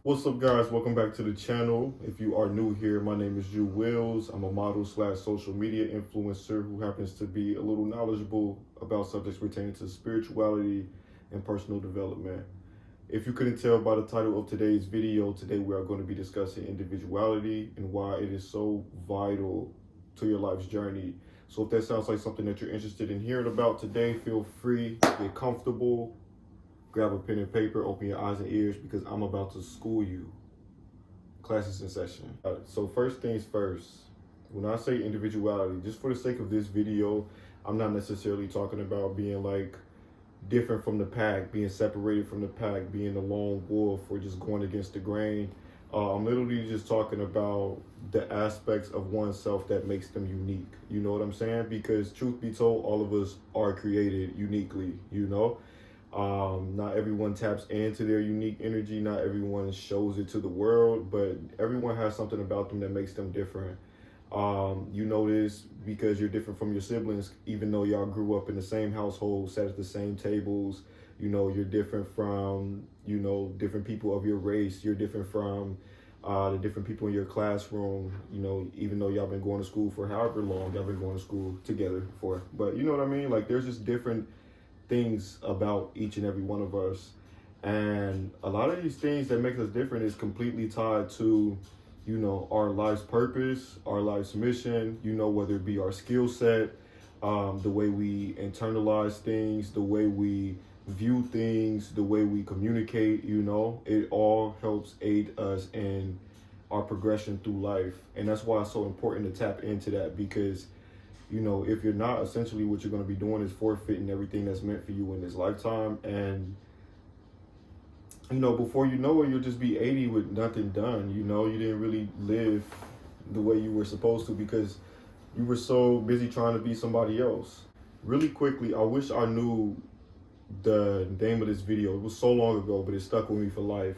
What's up, guys? Welcome back to the channel. If you are new here, my name is Drew Wills. I'm a model slash social media influencer who happens to be a little knowledgeable about subjects pertaining to spirituality and personal development. If you couldn't tell by the title of today's video, today we are going to be discussing individuality and why it is so vital to your life's journey. So if that sounds like something that you're interested in hearing about today, feel free, get comfortable, grab a pen and paper, open your eyes and ears, because I'm about to school you. Class is in session. So first things first, when I say individuality, just for the sake of this video, I'm not necessarily talking about being like different from the pack, being separated from the pack, being a lone wolf, or just going against the grain. I'm literally just talking about the aspects of oneself that makes them unique. You know what I'm saying? Because truth be told, all of us are created uniquely, you know? Not everyone taps into their unique energy. Not everyone shows it to the world, but everyone has something about them that makes them different. You know this because you're different from your siblings, even though y'all grew up in the same household, sat at the same tables. You know, you're different from, different people of your race. You're different from the different people in your classroom, even though y'all been going to school for however long y'all been going to school together for. But you know what I mean? Like, there's just different things about each and every one of us. And a lot of these things that make us different is completely tied to, our life's purpose, our life's mission, whether it be our skill set, the way we internalize things, the way we view things, the way we communicate, it all helps aid us in our progression through life. And that's why it's so important to tap into that, because if you're not, essentially what you're going to be doing is forfeiting everything that's meant for you in this lifetime. And before you know it, you'll just be 80 with nothing done. You didn't really live the way you were supposed to because you were so busy trying to be somebody else. Really quickly, I wish I knew the name of this video. It was so long ago, but it stuck with me for life.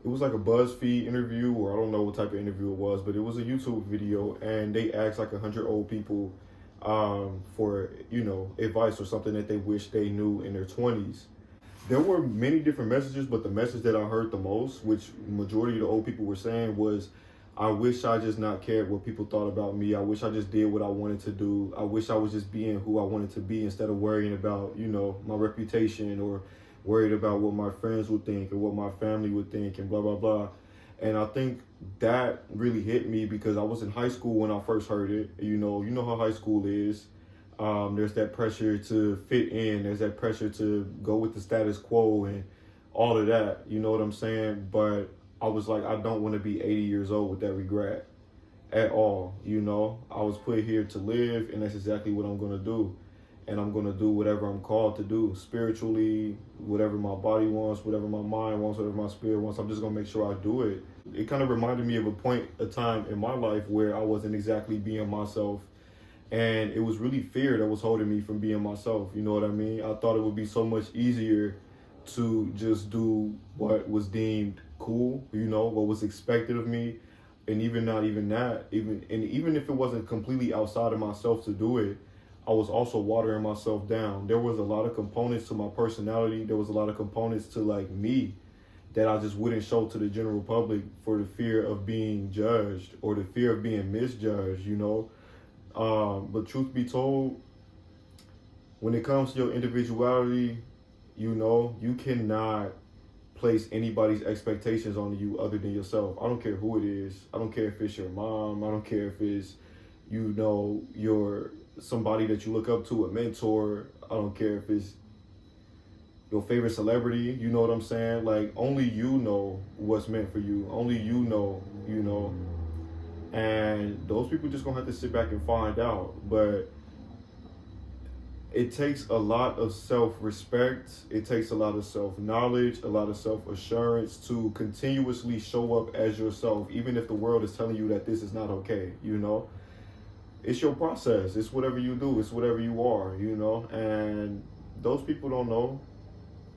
It was like a BuzzFeed interview, or I don't know what type of interview it was, but it was a YouTube video, and they asked like 100 old people for, advice or something that they wish they knew in their 20s. There were many different messages, but the message that I heard the most, which majority of the old people were saying, was, I wish I just not cared what people thought about me. I wish I just did what I wanted to do. I wish I was just being who I wanted to be instead of worrying about, my reputation, or worried about what my friends would think or what my family would think and blah, blah, blah. And I think that really hit me because I was in high school when I first heard it. You know how high school is. There's that pressure to fit in. There's that pressure to go with the status quo and all of that. You know what I'm saying? But I was like, I don't want to be 80 years old with that regret at all. I was put here to live, and that's exactly what I'm going to do. And I'm going to do whatever I'm called to do spiritually, whatever my body wants, whatever my mind wants, whatever my spirit wants. I'm just going to make sure I do it. It kind of reminded me of a time in my life where I wasn't exactly being myself. And it was really fear that was holding me from being myself. You know what I mean? I thought it would be so much easier to just do what was deemed cool, what was expected of me. And even not even that, even if it wasn't completely outside of myself to do it, I was also watering myself down. There was a lot of components to my personality. There was a lot of components to like me that I just wouldn't show to the general public for the fear of being judged or the fear of being misjudged, But truth be told, when it comes to your individuality, you cannot place anybody's expectations on you other than yourself. I don't care who it is. I don't care if it's your mom. I don't care if it's, your somebody that you look up to, a mentor. I don't care if it's your favorite celebrity. You know what I'm saying? Like, only you know what's meant for you. Only you know. And those people just gonna have to sit back and find out. But it takes a lot of self-respect. It takes a lot of self-knowledge, a lot of self-assurance to continuously show up as yourself, even if the world is telling you that this is not okay, It's your process. It's whatever you do. It's whatever you are, And those people don't know.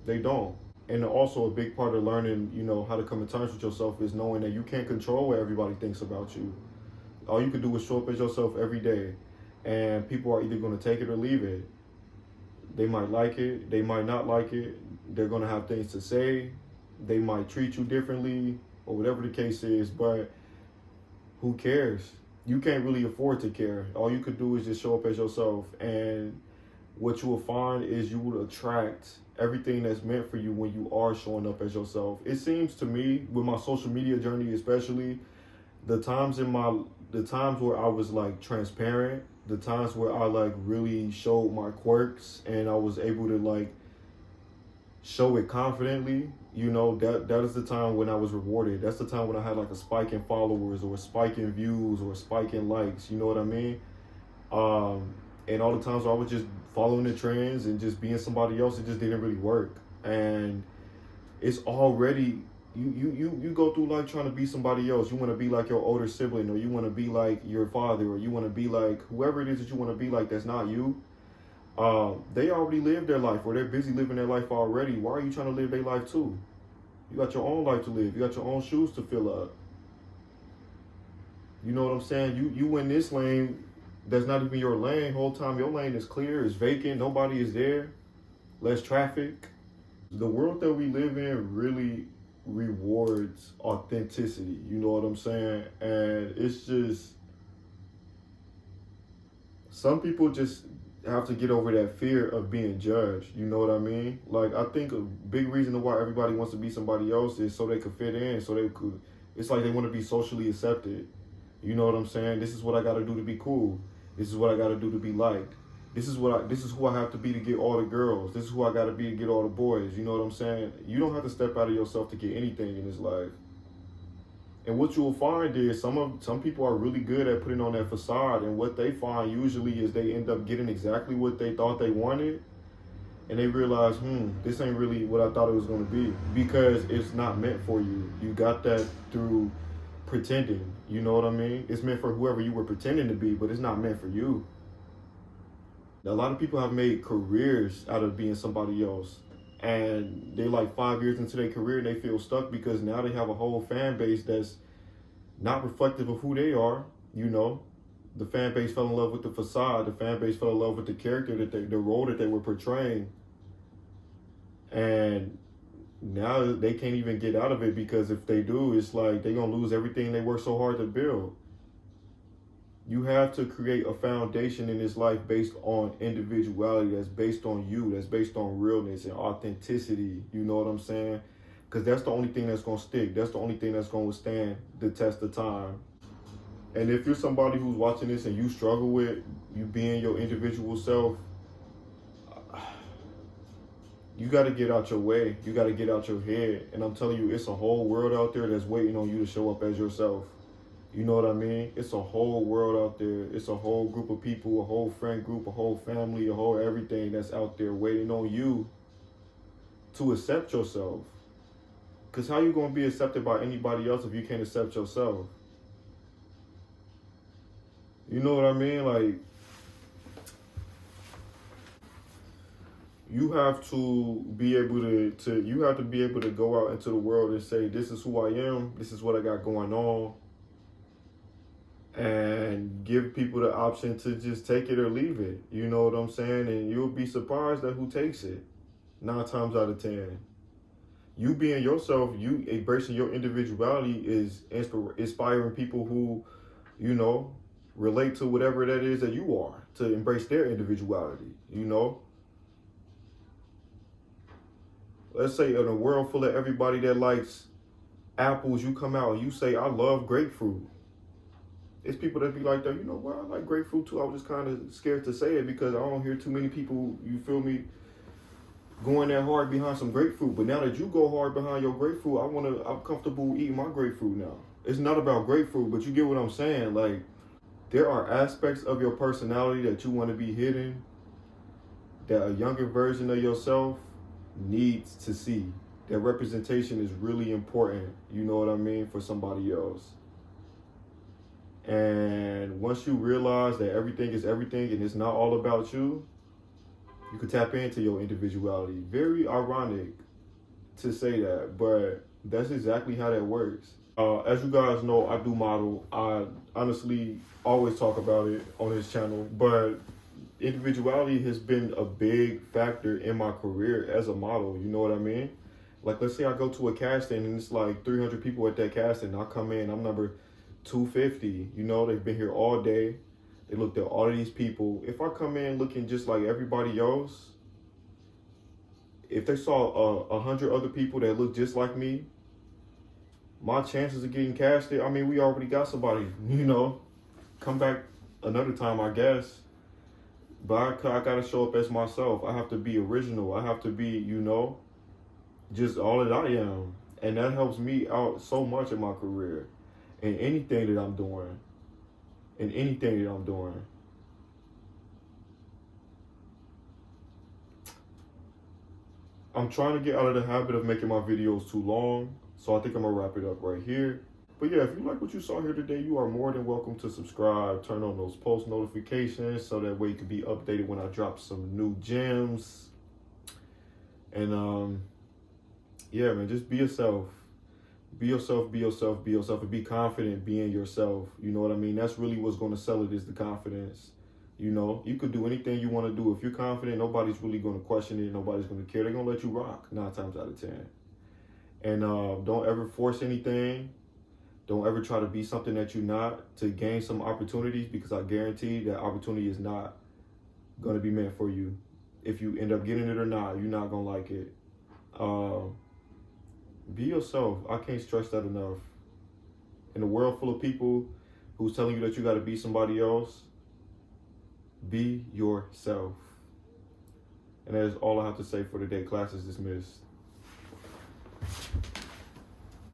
They don't. And also a big part of learning, how to come to terms with yourself is knowing that you can't control what everybody thinks about you. All you can do is show up as yourself every day. And people are either going to take it or leave it. They might like it. They might not like it. They're going to have things to say. They might treat you differently or whatever the case is, but who cares? You can't really afford to care. All you could do is just show up as yourself. And what you will find is you will attract everything that's meant for you when you are showing up as yourself. It seems to me, with my social media journey especially, the times where I was like transparent, the times where I like really showed my quirks and I was able to like show it confidently, that is the time when I was rewarded. That's the time when I had like a spike in followers or a spike in views or a spike in likes, you know what I mean? And all the times where I was just following the trends and just being somebody else, it just didn't really work. And it's already, you go through life trying to be somebody else. You want to be like your older sibling, or you want to be like your father, or you want to be like whoever it is that you want to be like that's not you. They already lived their life, or they're busy living their life already. Why are you trying to live their life too? You got your own life to live. You got your own shoes to fill up. You know what I'm saying? You in this lane that's not even your lane. Whole time your lane is clear, is vacant, nobody is there, less traffic. The world that we live in really rewards authenticity. You know what I'm saying? And it's just, some people just have to get over that fear of being judged. You know what I mean? Like, I think a big reason why everybody wants to be somebody else is so they could fit in, so they could, it's like they want to be socially accepted. You know what I'm saying? This is what I got to do to be cool. This is what I got to do to be liked. This is who I have to be to get all the girls. This is who I got to be to get all the boys. You know what I'm saying? You don't have to step out of yourself to get anything in this life. And what you will find is some people are really good at putting on that facade, and what they find usually is they end up getting exactly what they thought they wanted, and they realize, this ain't really what I thought it was going to be, because it's not meant for you. You got that through pretending. You know what I mean? It's meant for whoever you were pretending to be, but it's not meant for you. A lot of people have made careers out of being somebody else, and they like 5 years into their career and they feel stuck because now they have a whole fan base that's not reflective of who they are. The fan base fell in love with the facade. The fan base fell in love with the character the role that they were portraying, and now they can't even get out of it, because if they do, it's like they're gonna lose everything they worked so hard to build. You have to create a foundation in this life based on individuality, that's based on you, that's based on realness and authenticity. You know what I'm saying? Because that's the only thing that's going to stick. That's the only thing that's going to withstand the test of time. And if you're somebody who's watching this and you struggle with you being your individual self, you got to get out your way. You got to get out your head. And I'm telling you, it's a whole world out there that's waiting on you to show up as yourself. You know what I mean? It's a whole world out there. It's a whole group of people, a whole friend group, a whole family, a whole everything that's out there waiting on you to accept yourself. Because how you going to be accepted by anybody else if you can't accept yourself? You know what I mean? Like, you have to be able to go out into the world and say, this is who I am, this is what I got going on, and give people the option to just take it or leave it. You know what I'm saying? And you'll be surprised at who takes it 9 times out of 10. You being yourself, you embracing your individuality is inspiring people who, relate to whatever that is that you are, to embrace their individuality. Let's say in a world full of everybody that likes apples, you come out and you say, I love grapefruit. It's people that be like that, I like grapefruit too. I was just kind of scared to say it because I don't hear too many people, you feel me, going that hard behind some grapefruit. But now that you go hard behind your grapefruit, I'm comfortable eating my grapefruit now. It's not about grapefruit, but you get what I'm saying. Like, there are aspects of your personality that you want to be hidden, that a younger version of yourself needs to see. That representation is really important, you know what I mean, for somebody else. And once you realize that everything is everything and it's not all about you, you can tap into your individuality. Very ironic to say that, but that's exactly how that works. As you guys know, I do model. I honestly always talk about it on this channel, but individuality has been a big factor in my career as a model, you know what I mean? Like, let's say I go to a casting and it's like 300 people at that casting. I come in, I'm number 250. You know, they've been here all day. They looked at all of these people. If I come in looking just like everybody else, if they saw 100 other people that look just like me, my chances of getting casted, I mean, we already got somebody, you know. Come back another time, I guess. But I gotta show up as myself. I have to be original. I have to be, you know, just all that I am. And that helps me out so much in my career. In anything that I'm doing. In anything that I'm doing. I'm trying to get out of the habit of making my videos too long. So I think I'm gonna wrap it up right here. But yeah, if you like what you saw here today, you are more than welcome to subscribe. Turn on those post notifications so that way you can be updated when I drop some new gems. And yeah, man, just be yourself. Be yourself, be yourself, be yourself, and be confident being yourself. You know what I mean? That's really what's going to sell it, is the confidence. You know, you could do anything you want to do. If you're confident, nobody's really going to question it. Nobody's going to care. They're going to let you rock 9 times out of 10. And don't ever force anything. Don't ever try to be something that you're not to gain some opportunities, because I guarantee that opportunity is not going to be meant for you. If you end up getting it or not, you're not going to like it. Be yourself. I can't stress that enough. In a world full of people who's telling you that you got to be somebody else, be yourself. And that is all I have to say for today. Class is dismissed.